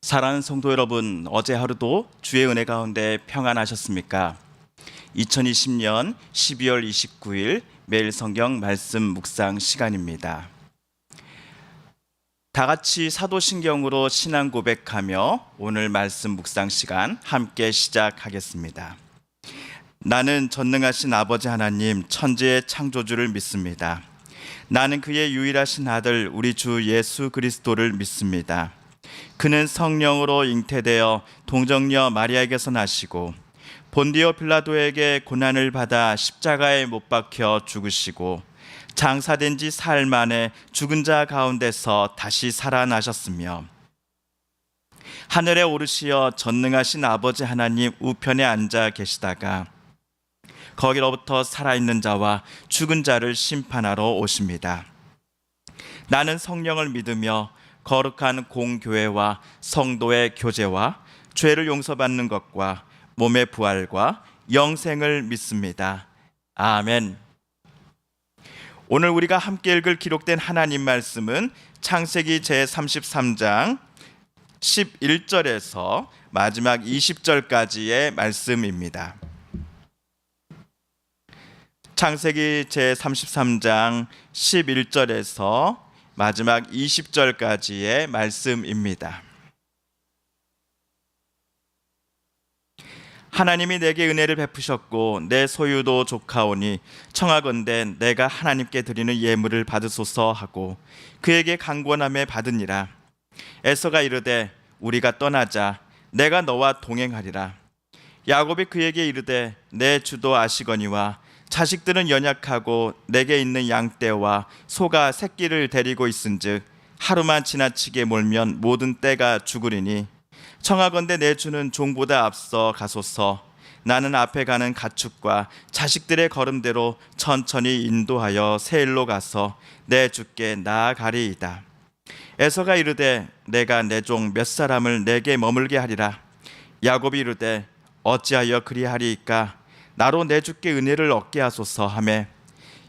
사랑하는 성도 여러분, 어제 하루도 주의 은혜 가운데 평안하셨습니까? 2020년 12월 29일 매일 성경 말씀 묵상 시간입니다. 다 같이 사도신경으로 신앙 고백하며 오늘 말씀 묵상 시간 함께 시작하겠습니다. 나는 전능하신 아버지 하나님 천지의 창조주를 믿습니다. 나는 그의 유일하신 아들 우리 주 예수 그리스도를 믿습니다. 그는 성령으로 잉태되어 동정녀 마리아에게서 나시고 본디오 빌라도에게 고난을 받아 십자가에 못 박혀 죽으시고 장사된 지 사흘 만에 죽은 자 가운데서 다시 살아나셨으며 하늘에 오르시어 전능하신 아버지 하나님 우편에 앉아 계시다가 거기로부터 살아있는 자와 죽은 자를 심판하러 오십니다. 나는 성령을 믿으며 거룩한 공교회와 성도의 교제와 죄를 용서받는 것과 몸의 부활과 영생을 믿습니다. 아멘. 오늘 우리가 함께 읽을 기록된 하나님 말씀은 창세기 제33장 11절에서 마지막 20절까지의 말씀입니다. 창세기 제33장 11절에서 마지막 20절까지의 말씀입니다. 하나님이 내게 은혜를 베푸셨고 내 소유도 족하오니 청하건대 내가 하나님께 드리는 예물을 받으소서 하고 그에게 강권함에 받으니라. 에서가 이르되 우리가 떠나자 내가 너와 동행하리라. 야곱이 그에게 이르되 내 주도 아시거니와 자식들은 연약하고 내게 있는 양떼와 소가 새끼를 데리고 있은즉 하루만 지나치게 몰면 모든 떼가 죽으리니 청하건대 내 주는 종보다 앞서 가소서. 나는 앞에 가는 가축과 자식들의 걸음대로 천천히 인도하여 세일로 가서 내 주께 나아가리이다. 에서가 이르되 내가 내 종 몇 사람을 내게 머물게 하리라. 야곱이 이르되 어찌하여 그리하리이까? 나로 내 주께 은혜를 얻게 하소서 하매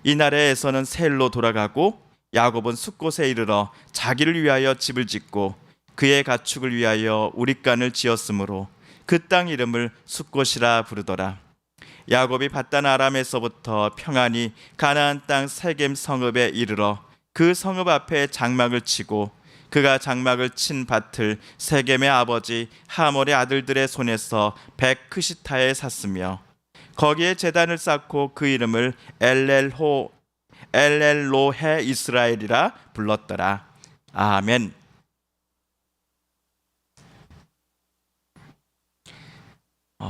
이날에 에서는 세일로 돌아가고 야곱은 숫곳에 이르러 자기를 위하여 집을 짓고 그의 가축을 위하여 우릿간을 지었으므로 그 땅 이름을 숫곳이라 부르더라. 야곱이 밧단 아람에서부터 평안히 가나안 땅 세겜 성읍에 이르러 그 성읍 앞에 장막을 치고 그가 장막을 친 밭을 세겜의 아버지 하몰의 아들들의 손에서 백크시타에 샀으며 거기에 제단을 쌓고 그 이름을 엘렐로헤 이스라엘이라 불렀더라. 아멘.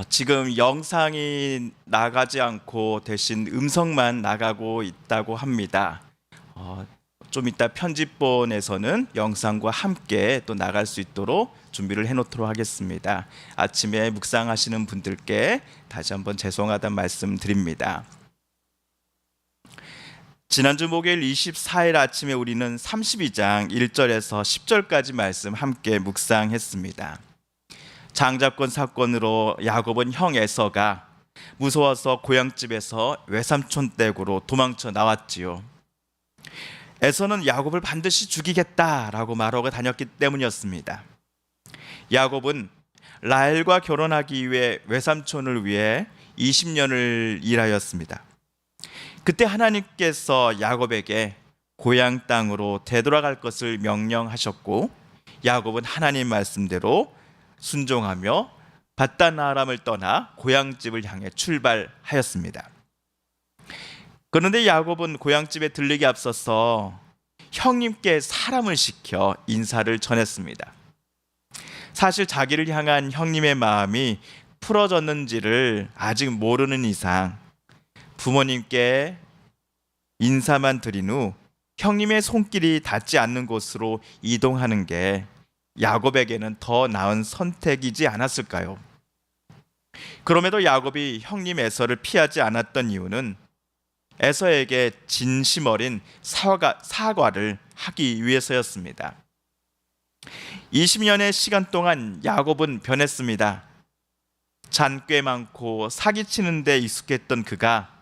지금 영상이 나가지 않고 대신 음성만 나가고 있다고 합니다. 좀 이따 편집본에서는 영상과 함께 또 나갈 수 있도록 준비를 해놓도록 하겠습니다. 아침에 묵상하시는 분들께 다시 한번 죄송하다는 말씀 드립니다. 지난주 목요일 24일 아침에 우리는 32장 1절에서 10절까지 말씀 함께 묵상했습니다. 장자권 사건으로 야곱은 형 에서가 무서워서 고향집에서 외삼촌 댁으로 도망쳐 나왔지요. 에서는 야곱을 반드시 죽이겠다라고 말하고 다녔기 때문이었습니다. 야곱은 라헬과 결혼하기 위해 외삼촌을 위해 20년을 일하였습니다. 그때 하나님께서 야곱에게 고향 땅으로 되돌아갈 것을 명령하셨고 야곱은 하나님 말씀대로 순종하며 밧단 아람을 떠나 고향집을 향해 출발하였습니다. 그런데 야곱은 고향집에 들르기 앞서서 형님께 사람을 시켜 인사를 전했습니다. 사실 자기를 향한 형님의 마음이 풀어졌는지를 아직 모르는 이상 부모님께 인사만 드린 후 형님의 손길이 닿지 않는 곳으로 이동하는 게 야곱에게는 더 나은 선택이지 않았을까요? 그럼에도 야곱이 형님 에서를 피하지 않았던 이유는 에서에게 진심 어린 사과를 하기 위해서였습니다. 20년의 시간 동안 야곱은 변했습니다. 잔 꽤 많고 사기치는 데 익숙했던 그가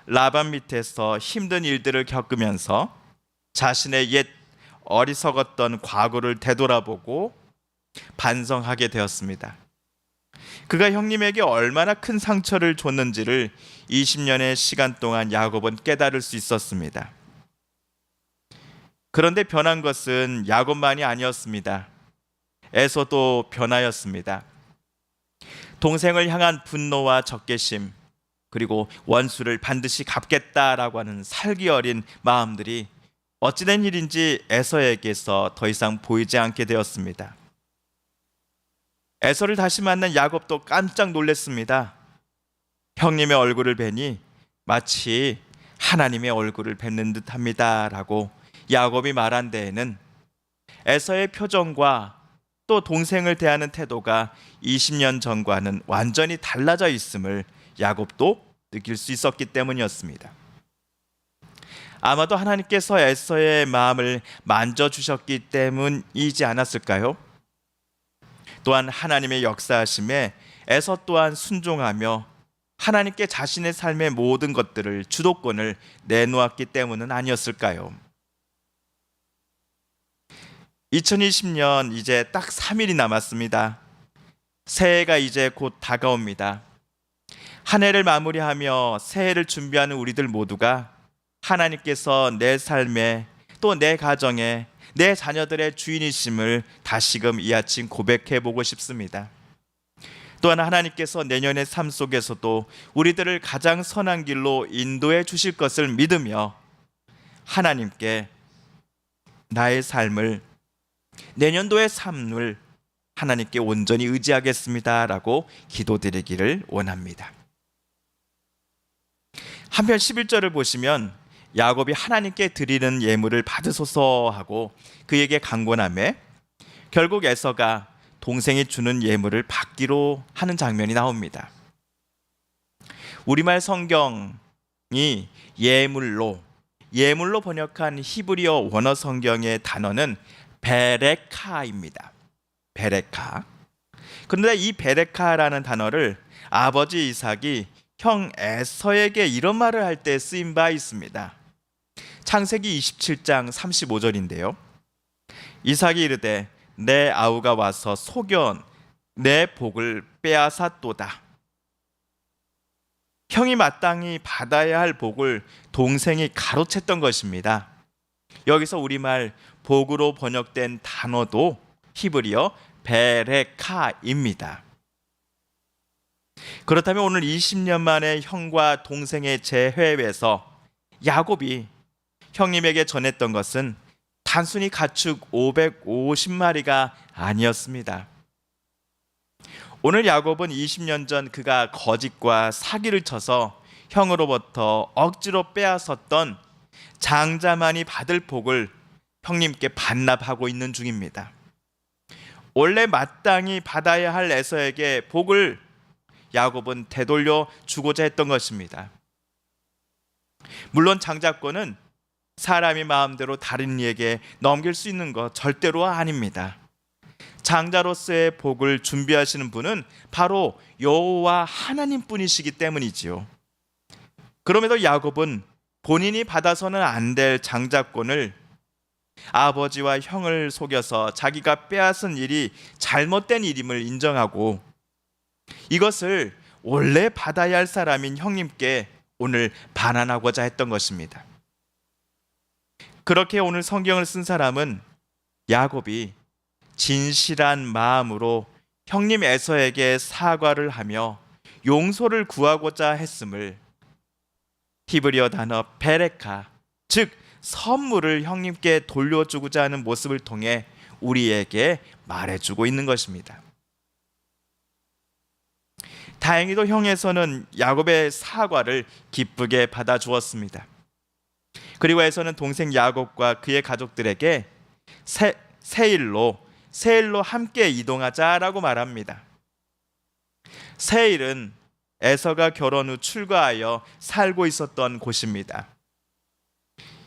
라반 밑에서 힘든 일들을 겪으면서 자신의 옛 어리석었던 과거를 되돌아보고 반성하게 되었습니다. 그가 형님에게 얼마나 큰 상처를 줬는지를 20년의 시간 동안 야곱은 깨달을 수 있었습니다. 그런데 변한 것은 야곱만이 아니었습니다. 에서도 변하였습니다. 동생을 향한 분노와 적개심, 그리고 원수를 반드시 갚겠다라고 하는 살기 어린 마음들이 어찌된 일인지 에서에게서 더 이상 보이지 않게 되었습니다. 에서를 다시 만난 야곱도 깜짝 놀랐습니다. 형님의 얼굴을 뵈니 마치 하나님의 얼굴을 뵙는 듯합니다 라고 야곱이 말한 데에는 에서의 표정과 또 동생을 대하는 태도가 20년 전과는 완전히 달라져 있음을 야곱도 느낄 수 있었기 때문이었습니다. 아마도 하나님께서 에서의 마음을 만져주셨기 때문이지 않았을까요? 또한 하나님의 역사하심에 에서 또한 순종하며 하나님께 자신의 삶의 모든 것들을 주도권을 내놓았기 때문은 아니었을까요? 2020년 이제 딱 3일이 남았습니다. 새해가 이제 곧 다가옵니다. 한 해를 마무리하며 새해를 준비하는 우리들 모두가 하나님께서 내 삶에 또 내 가정에 내 자녀들의 주인이심을 다시금 이 아침 고백해보고 싶습니다. 또한 하나님께서 내년의 삶 속에서도 우리들을 가장 선한 길로 인도해 주실 것을 믿으며 하나님께 나의 삶을, 내년도의 삶을 하나님께 온전히 의지하겠습니다 라고 기도드리기를 원합니다. 한편 11절을 보시면 야곱이 하나님께 드리는 예물을 받으소서 하고 그에게 간구하매 결국 에서가 동생이 주는 예물을 받기로 하는 장면이 나옵니다. 우리말 성경이 예물로 번역한 히브리어 원어 성경의 단어는 베레카입니다. 베레카. 그런데 이 베레카라는 단어를 아버지 이삭이 형 에서에게 이런 말을 할 때 쓰인 바 있습니다. 창세기 27장 35절인데요. 이삭이 이르되 내 아우가 와서 속여 내 복을 빼앗았도다. 형이 마땅히 받아야 할 복을 동생이 가로챘던 것입니다. 여기서 우리말 복으로 번역된 단어도 히브리어 베레카입니다. 그렇다면 오늘 20년 만에 형과 동생의 재회에서 야곱이 형님에게 전했던 것은 단순히 가축 550마리가 아니었습니다. 오늘 야곱은 20년 전 그가 거짓과 사기를 쳐서 형으로부터 억지로 빼앗았던 장자만이 받을 복을 형님께 반납하고 있는 중입니다. 원래 마땅히 받아야 할 에서에게 복을 야곱은 되돌려 주고자 했던 것입니다. 물론 장자권은 사람이 마음대로 다른 이에게 넘길 수 있는 것 절대로 아닙니다. 장자로서의 복을 준비하시는 분은 바로 여호와 하나님뿐이시기 때문이지요. 그럼에도 야곱은 본인이 받아서는 안 될 장자권을 아버지와 형을 속여서 자기가 빼앗은 일이 잘못된 일임을 인정하고 이것을 원래 받아야 할 사람인 형님께 오늘 반환하고자 했던 것입니다. 그렇게 오늘 성경을 쓴 사람은 야곱이 진실한 마음으로 형님 에서에게 사과를 하며 용서를 구하고자 했음을 히브리어 단어 베레카, 즉 선물을 형님께 돌려주고자 하는 모습을 통해 우리에게 말해주고 있는 것입니다. 다행히도 형에서는 야곱의 사과를 기쁘게 받아주었습니다. 그리고 에서는 동생 야곱과 그의 가족들에게 세일로 함께 이동하자라고 말합니다. 세일은 에서가 결혼 후 출가하여 살고 있었던 곳입니다.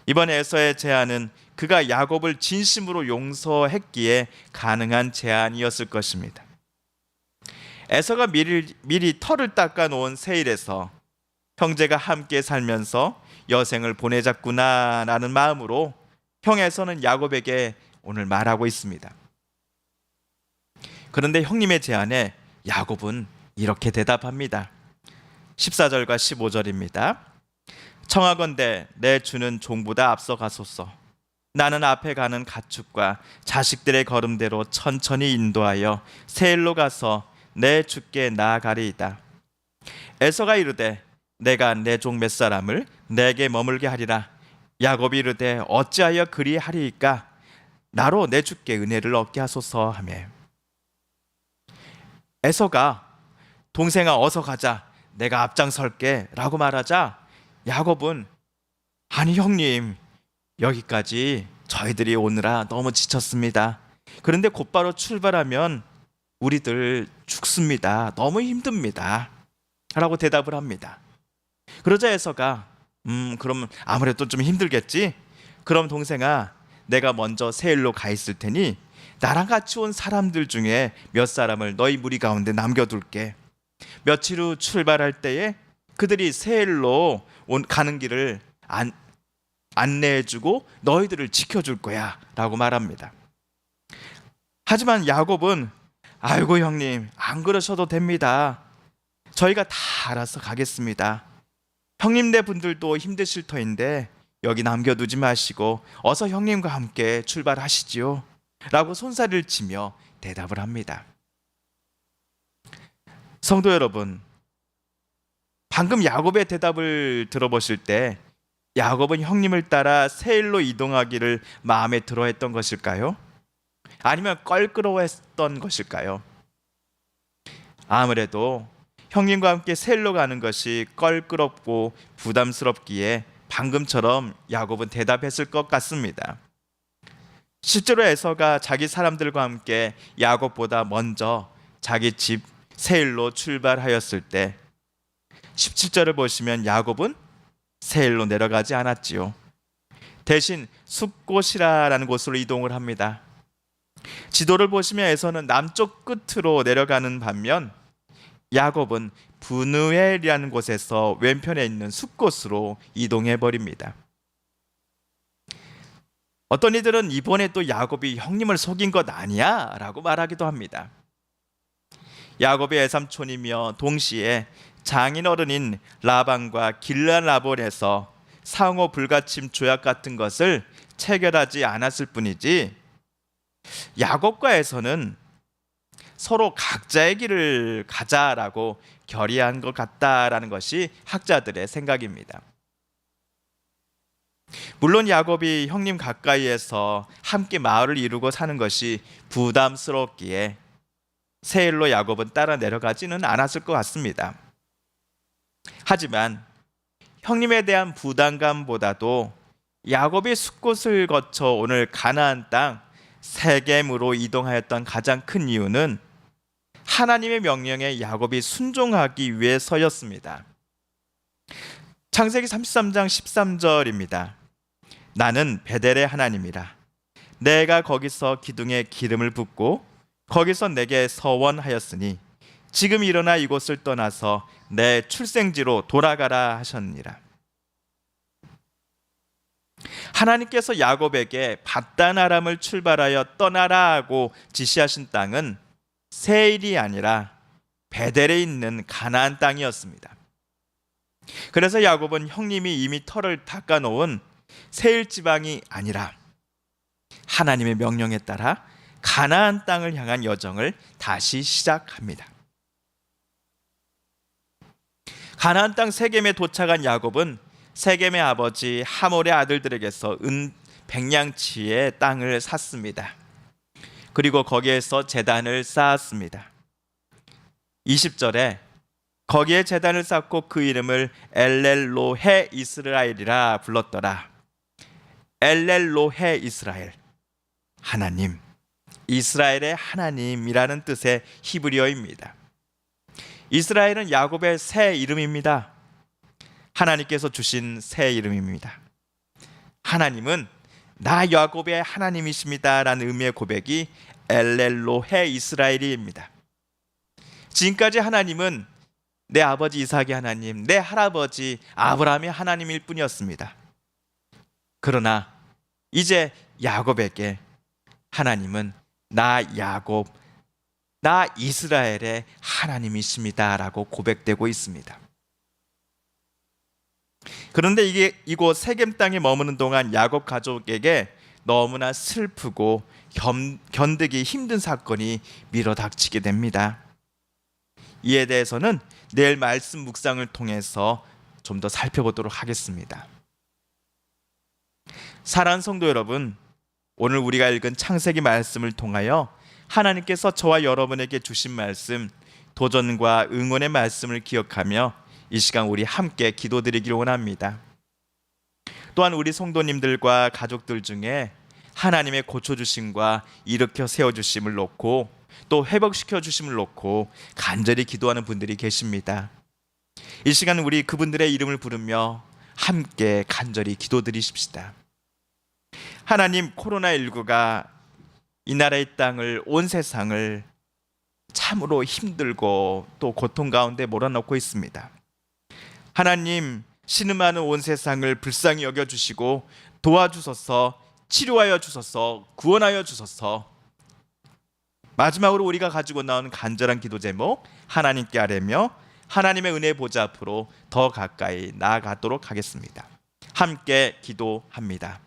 이번 에서의 제안은 그가 야곱을 진심으로 용서했기에 가능한 제안이었을 것입니다. 에서가 미리 털을 닦아 놓은 세일에서 형제가 함께 살면서 여생을 보내자꾸나 라는 마음으로 형 에서는 야곱에게 오늘 말하고 있습니다. 그런데 형님의 제안에 야곱은 이렇게 대답합니다. 14절과 15절입니다. 청하건대 내 주는 종보다 앞서가소서. 나는 앞에 가는 가축과 자식들의 걸음대로 천천히 인도하여 세일로 가서 내 주께 나아가리이다. 에서가 이르되 내가 내 종 몇 사람을 내게 머물게 하리라. 야곱이 이르되 어찌하여 그리하리이까? 나로 내 주께 은혜를 얻게 하소서 하매, 에서가 동생아 어서 가자, 내가 앞장설게 라고 말하자 야곱은 아니 형님, 여기까지 저희들이 오느라 너무 지쳤습니다. 그런데 곧바로 출발하면 우리들 죽습니다. 너무 힘듭니다 라고 대답을 합니다. 그러자 에서가 그럼 아무래도 좀 힘들겠지? 그럼 동생아, 내가 먼저 세일로 가 있을 테니 나랑 같이 온 사람들 중에 몇 사람을 너희 무리 가운데 남겨둘게. 며칠 후 출발할 때에 그들이 세일로 가는 길을 안내해주고 너희들을 지켜줄 거야 라고 말합니다. 하지만 야곱은 아이고 형님, 안 그러셔도 됩니다. 저희가 다 알아서 가겠습니다. 형님네 분들도 힘드실 터인데 여기 남겨두지 마시고 어서 형님과 함께 출발하시지요 라고 손살을 치며 대답을 합니다. 성도 여러분, 방금 야곱의 대답을 들어보실 때 야곱은 형님을 따라 세일로 이동하기를 마음에 들어 했던 것일까요? 아니면 껄끄러워했던 것일까요? 아무래도 형님과 함께 세일로 가는 것이 껄끄럽고 부담스럽기에 방금처럼 야곱은 대답했을 것 같습니다. 실제로 에서가 자기 사람들과 함께 야곱보다 먼저 자기 집 세일로 출발하였을 때 17절을 보시면 야곱은 세일로 내려가지 않았지요. 대신 숫곳이라는 곳으로 이동을 합니다. 지도를 보시면 에서는 남쪽 끝으로 내려가는 반면 야곱은 브누엘이라는 곳에서 왼편에 있는 숫곳으로 이동해 버립니다. 어떤 이들은 이번에 또 야곱이 형님을 속인 것 아니야? 라고 말하기도 합니다. 야곱의 외삼촌이며 동시에 장인어른인 라반과 길르앗 라본에서 상호 불가침 조약 같은 것을 체결하지 않았을 뿐이지 야곱과 에서는 서로 각자의 길을 가자라고 결의한 것 같다라는 것이 학자들의 생각입니다. 물론 야곱이 형님 가까이에서 함께 마을을 이루고 사는 것이 부담스럽기에 세일로 야곱은 따라 내려가지는 않았을 것 같습니다. 하지만 형님에 대한 부담감보다도 야곱이 숫곳을 거쳐 오늘 가나안 땅 세겜으로 이동하였던 가장 큰 이유는 하나님의 명령에 야곱이 순종하기 위해서였습니다. 창세기 33장 13절입니다. 나는 베델의 하나님이라. 내가 거기서 기둥에 기름을 붓고 거기서 내게 서원하였으니 지금 일어나 이곳을 떠나서 내 출생지로 돌아가라 하셨느니라. 하나님께서 야곱에게 밧단 아람을 출발하여 떠나라 하고 지시하신 땅은 세일이 아니라 베델에 있는 가나안 땅이었습니다. 그래서 야곱은 형님이 이미 터를 닦아놓은 세일 지방이 아니라 하나님의 명령에 따라 가나안 땅을 향한 여정을 다시 시작합니다. 가나안 땅 세겜에 도착한 야곱은 세겜의 아버지 하몰의 아들들에게서 은 백냥치의 땅을 샀습니다. 그리고 거기에서 제단을 쌓았습니다. 20절에 거기에 제단을 쌓고 그 이름을 엘렐로헤 이스라엘이라 불렀더라. 엘렐로헤 이스라엘, 하나님, 이스라엘의 하나님이라는 뜻의 히브리어입니다. 이스라엘은 야곱의 새 이름입니다. 하나님께서 주신 새 이름입니다. 하나님은 나 야곱의 하나님이십니다라는 의미의 고백이 엘렐로헤 이스라엘입니다. 지금까지 하나님은 내 아버지 이삭의 하나님, 내 할아버지 아브라함의 하나님일 뿐이었습니다. 그러나 이제 야곱에게 하나님은 나 야곱, 나 이스라엘의 하나님이십니다라고 고백되고 있습니다. 그런데 이곳 세겜 땅에 머무는 동안 야곱 가족에게 너무나 슬프고 견디기 힘든 사건이 밀어닥치게 됩니다. 이에 대해서는 내일 말씀 묵상을 통해서 좀 더 살펴보도록 하겠습니다. 사랑하는 성도 여러분, 오늘 우리가 읽은 창세기 말씀을 통하여 하나님께서 저와 여러분에게 주신 말씀, 도전과 응원의 말씀을 기억하며 이 시간 우리 함께 기도드리기를 원합니다. 또한 우리 성도님들과 가족들 중에 하나님의 고쳐주심과 일으켜 세워주심을 놓고 또 회복시켜 주심을 놓고 간절히 기도하는 분들이 계십니다. 이 시간 우리 그분들의 이름을 부르며 함께 간절히 기도드리십시다. 하나님, 코로나19가 이 나라의 땅을, 온 세상을 참으로 힘들고 또 고통 가운데 몰아넣고 있습니다. 하나님, 신음하는 온 세상을 불쌍히 여겨주시고 도와주소서, 치료하여 주소서, 구원하여 주소서. 마지막으로 우리가 가지고 나온 간절한 기도 제목 하나님께 아뢰며 하나님의 은혜 보좌 앞으로 더 가까이 나아가도록 하겠습니다. 함께 기도합니다.